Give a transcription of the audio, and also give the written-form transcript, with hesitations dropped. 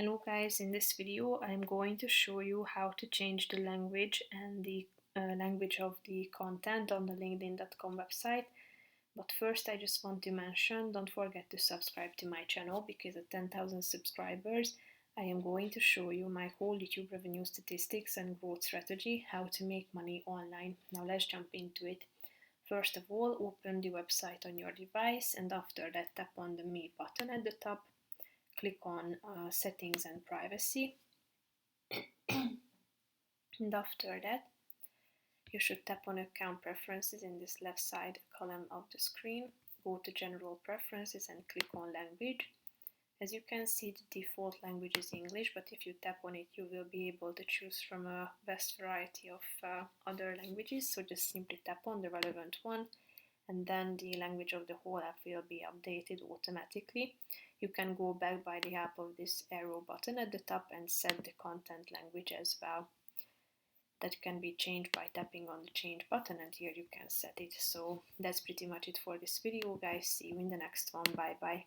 Hello guys, in this video I'm going to show you how to change the language and the language of the content on the linkedin.com website. But first I just want to mention, don't forget to subscribe to my channel because at 10,000 subscribers I am going to show you my whole YouTube revenue statistics and growth strategy, how to make money online. Now let's jump into it. First of all, open the website on your device and after that tap on the Me button at the top. Click on Settings and Privacy, and after that you should tap on Account Preferences in this left side column of the screen. Go to General Preferences and click on Language. As you can see, the default language is English, but if you tap on it you will be able to choose from a vast variety of other languages, so just simply tap on the relevant one and then the language of the whole app will be updated automatically. You can go back by the help of this arrow button at the top and set the content language as well. That can be changed by tapping on the change button, and here you can set it. So that's pretty much it for this video guys. See you in the next one. Bye bye.